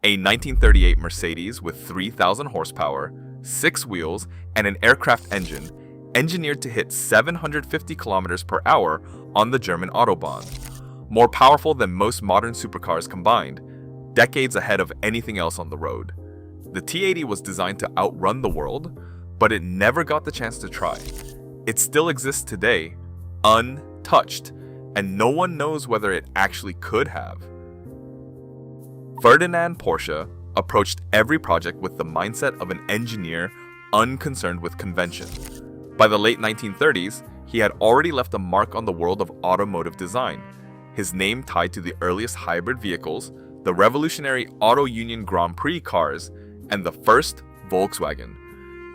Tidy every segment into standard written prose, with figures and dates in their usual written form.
a 1938 Mercedes with 3,000 horsepower, 6 wheels, and an aircraft engine, engineered to hit 750 kilometers per hour on the German Autobahn. More powerful than most modern supercars combined, decades ahead of anything else on the road. The T80 was designed to outrun the world, but it never got the chance to try. It still exists today, untouched, and no one knows whether it actually could have. Ferdinand Porsche approached every project with the mindset of an engineer unconcerned with convention. By the late 1930s, he had already left a mark on the world of automotive design, his name tied to the earliest hybrid vehicles, the revolutionary Auto Union Grand Prix cars, and the first Volkswagen.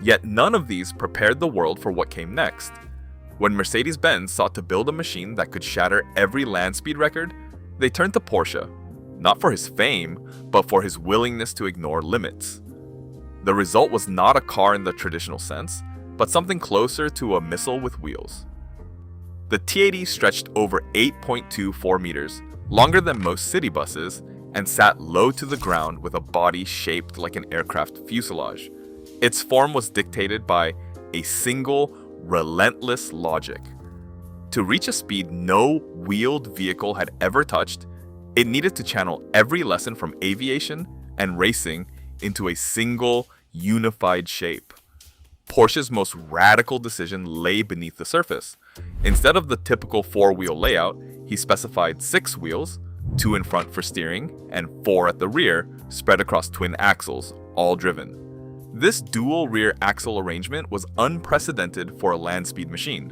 Yet none of these prepared the world for what came next. When Mercedes-Benz sought to build a machine that could shatter every land speed record, they turned to Porsche, not for his fame, but for his willingness to ignore limits. The result was not a car in the traditional sense, but something closer to a missile with wheels. The T80 stretched over 8.24 meters, longer than most city buses, and sat low to the ground with a body shaped like an aircraft fuselage. Its form was dictated by a single, relentless logic. To reach a speed no wheeled vehicle had ever touched, it needed to channel every lesson from aviation and racing into a single, unified shape. Porsche's most radical decision lay beneath the surface. Instead of the typical 4-wheel layout, he specified 6 wheels, 2 in front for steering, and 4 at the rear, spread across twin axles, all driven. This dual rear axle arrangement was unprecedented for a land speed machine.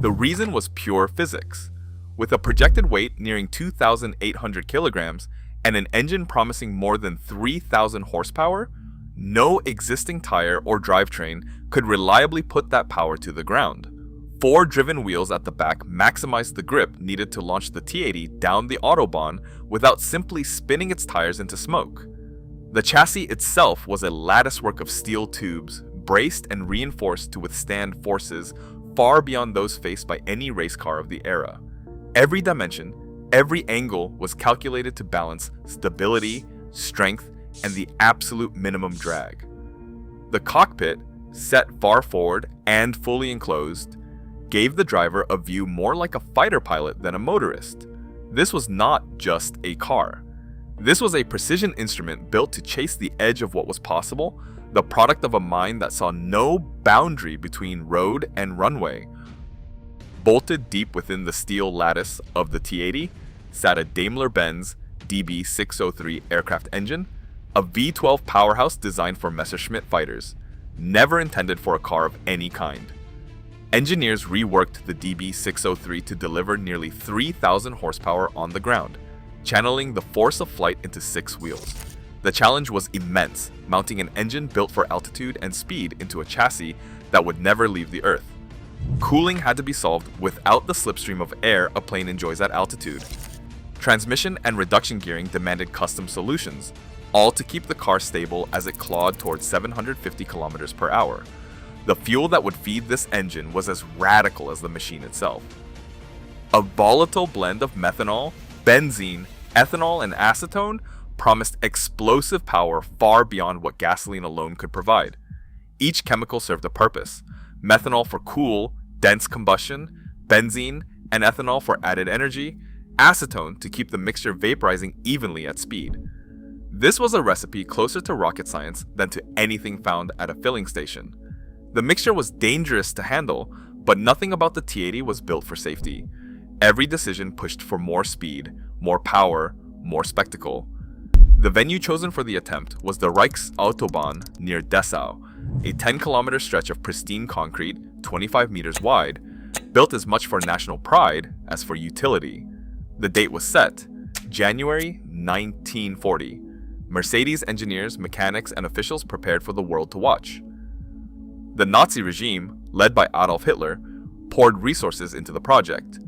The reason was pure physics. With a projected weight nearing 2,800 kilograms and an engine promising more than 3,000 horsepower, no existing tire or drivetrain could reliably put that power to the ground. 4 driven wheels at the back maximized the grip needed to launch the T80 down the Autobahn without simply spinning its tires into smoke. The chassis itself was a latticework of steel tubes, braced and reinforced to withstand forces far beyond those faced by any race car of the era. Every dimension, every angle was calculated to balance stability, strength, and the absolute minimum drag. The cockpit, set far forward and fully enclosed, gave the driver a view more like a fighter pilot than a motorist. This was not just a car. This was a precision instrument built to chase the edge of what was possible, the product of a mind that saw no boundary between road and runway. Bolted deep within the steel lattice of the T80 sat a Daimler-Benz DB 603 aircraft engine, a V12 powerhouse designed for Messerschmitt fighters, never intended for a car of any kind. Engineers reworked the DB 603 to deliver nearly 3,000 horsepower on the ground, channeling the force of flight into 6 wheels. The challenge was immense, mounting an engine built for altitude and speed into a chassis that would never leave the Earth. Cooling had to be solved without the slipstream of air a plane enjoys at altitude. Transmission and reduction gearing demanded custom solutions, all to keep the car stable as it clawed towards 750 kilometers per hour. The fuel that would feed this engine was as radical as the machine itself. A volatile blend of methanol, benzene, ethanol, and acetone promised explosive power far beyond what gasoline alone could provide. Each chemical served a purpose: methanol for cool, dense combustion, benzene and ethanol for added energy, acetone to keep the mixture vaporizing evenly at speed. This was a recipe closer to rocket science than to anything found at a filling station. The mixture was dangerous to handle, but nothing about the T80 was built for safety. Every decision pushed for more speed, more power, more spectacle. The venue chosen for the attempt was the Autobahn near Dessau, a 10-kilometer stretch of pristine concrete, 25 meters wide, built as much for national pride as for utility. The date was set, January 1940. Mercedes engineers, mechanics, and officials prepared for the world to watch. The Nazi regime, led by Adolf Hitler, poured resources into the project.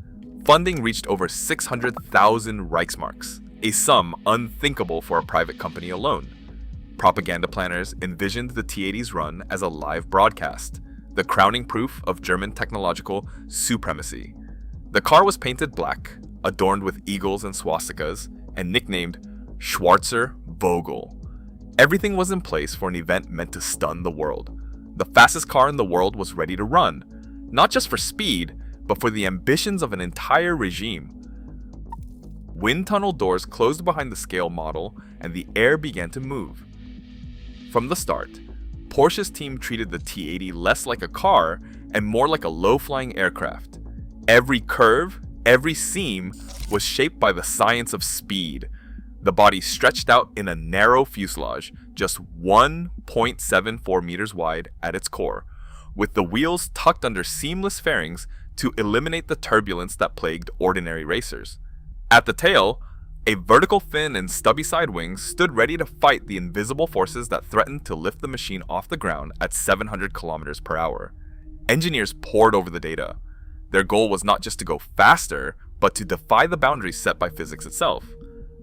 Funding reached over 600,000 Reichsmarks, a sum unthinkable for a private company alone. Propaganda planners envisioned the T80's run as a live broadcast, the crowning proof of German technological supremacy. The car was painted black, adorned with eagles and swastikas, and nicknamed Schwarzer Vogel, Everything was in place for an event meant to stun the world. The fastest car in the world was ready to run, not just for speed, but for the ambitions of an entire regime. Wind tunnel doors closed behind the scale model, and the air began to move. From the start, Porsche's team treated the T80 less like a car and more like a low-flying aircraft. Every curve, every seam was shaped by the science of speed. The body stretched out in a narrow fuselage, just 1.74 meters wide at its core, with the wheels tucked under seamless fairings to eliminate the turbulence that plagued ordinary racers. At the tail, a vertical fin and stubby side wings stood ready to fight the invisible forces that threatened to lift the machine off the ground at 700 kilometers per hour. Engineers pored over the data. Their goal was not just to go faster, but to defy the boundaries set by physics itself.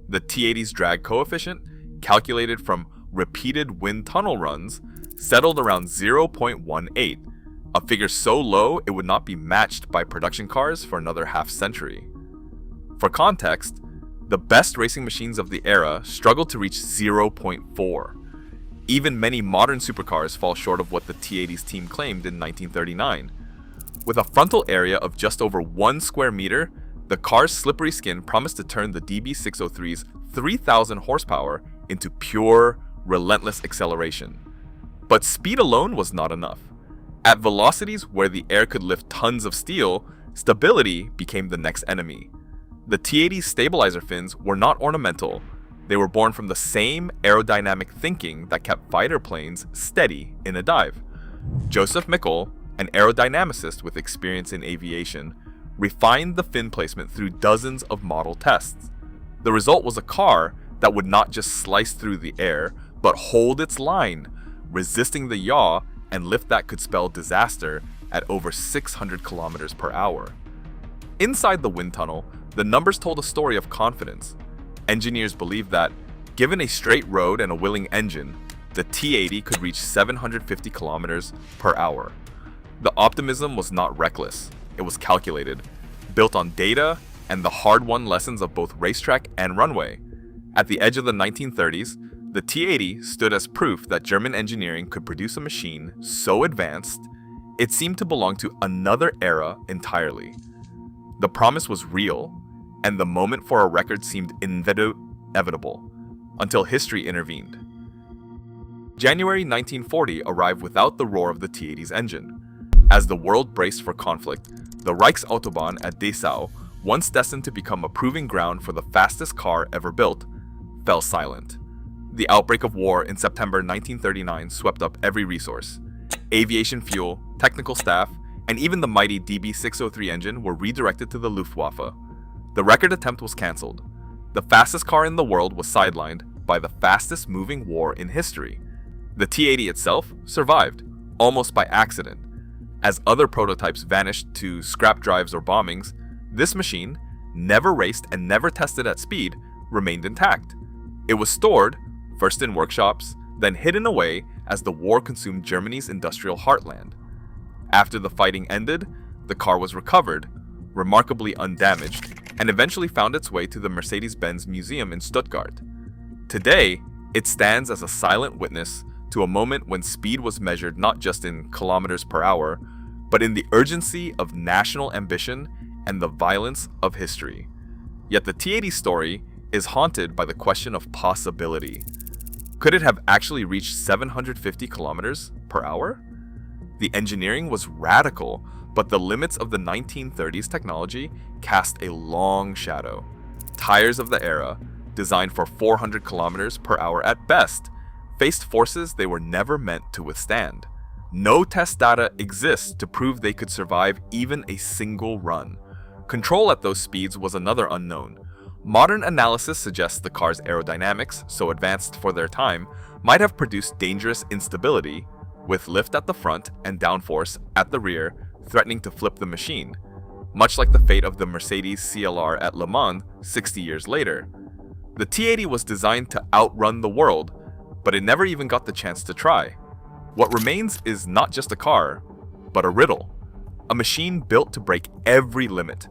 The T80's drag coefficient, calculated from repeated wind tunnel runs, settled around 0.18, a figure so low it would not be matched by production cars for another half-century. For context, the best racing machines of the era struggled to reach 0.4. Even many modern supercars fall short of what the T80's team claimed in 1939. With a frontal area of just over 1 square meter, the car's slippery skin promised to turn the DB603's 3,000 horsepower into pure, relentless acceleration. But speed alone was not enough. At velocities where the air could lift tons of steel, stability became the next enemy. The T80's stabilizer fins were not ornamental. They were born from the same aerodynamic thinking that kept fighter planes steady in a dive. Joseph Mickel, an aerodynamicist with experience in aviation, refined the fin placement through dozens of model tests. The result was a car that would not just slice through the air, but hold its line, resisting the yaw and lift that could spell disaster at over 600 kilometers per hour. Inside the wind tunnel, the numbers told a story of confidence. Engineers believed that, given a straight road and a willing engine, the T80 could reach 750 kilometers per hour. The optimism was not reckless, it was calculated, built on data and the hard-won lessons of both racetrack and runway. At the edge of the 1930s, the T80 stood as proof that German engineering could produce a machine so advanced, it seemed to belong to another era entirely. The promise was real, and the moment for a record seemed inevitable, until history intervened. January 1940 arrived without the roar of the T80's engine. As the world braced for conflict, the Autobahn at Dessau, once destined to become a proving ground for the fastest car ever built, fell silent. The outbreak of war in September 1939 swept up every resource. Aviation fuel, technical staff, and even the mighty DB603 engine were redirected to the Luftwaffe. The record attempt was cancelled. The fastest car in the world was sidelined by the fastest moving war in history. The T80 itself survived, almost by accident. As other prototypes vanished to scrap drives or bombings, this machine, never raced and never tested at speed, remained intact. It was stored, first in workshops, then hidden away as the war consumed Germany's industrial heartland. After the fighting ended, the car was recovered, remarkably undamaged, and eventually found its way to the Mercedes-Benz Museum in Stuttgart. Today, it stands as a silent witness to a moment when speed was measured not just in kilometers per hour, but in the urgency of national ambition and the violence of history. Yet the T80 story is haunted by the question of possibility. Could it have actually reached 750 kilometers per hour? The engineering was radical, but the limits of the 1930s technology cast a long shadow. Tires of the era, designed for 400 kilometers per hour at best, faced forces they were never meant to withstand. No test data exists to prove they could survive even a single run. Control at those speeds was another unknown. Modern analysis suggests the car's aerodynamics, so advanced for their time, might have produced dangerous instability, with lift at the front and downforce at the rear threatening to flip the machine, much like the fate of the Mercedes CLR at Le Mans 60 years later. The T80 was designed to outrun the world, but it never even got the chance to try. What remains is not just a car, but a riddle. A machine built to break every limit,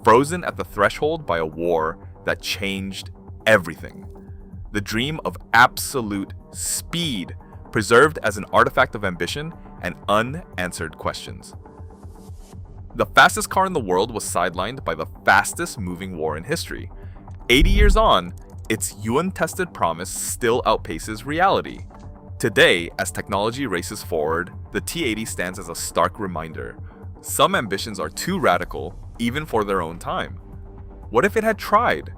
frozen at the threshold by a war that changed everything. The dream of absolute speed, preserved as an artifact of ambition and unanswered questions. The fastest car in the world was sidelined by the fastest moving war in history. 80 years on, its UN-tested promise still outpaces reality. Today, as technology races forward, the T80 stands as a stark reminder. Some ambitions are too radical, even for their own time. What if it had tried?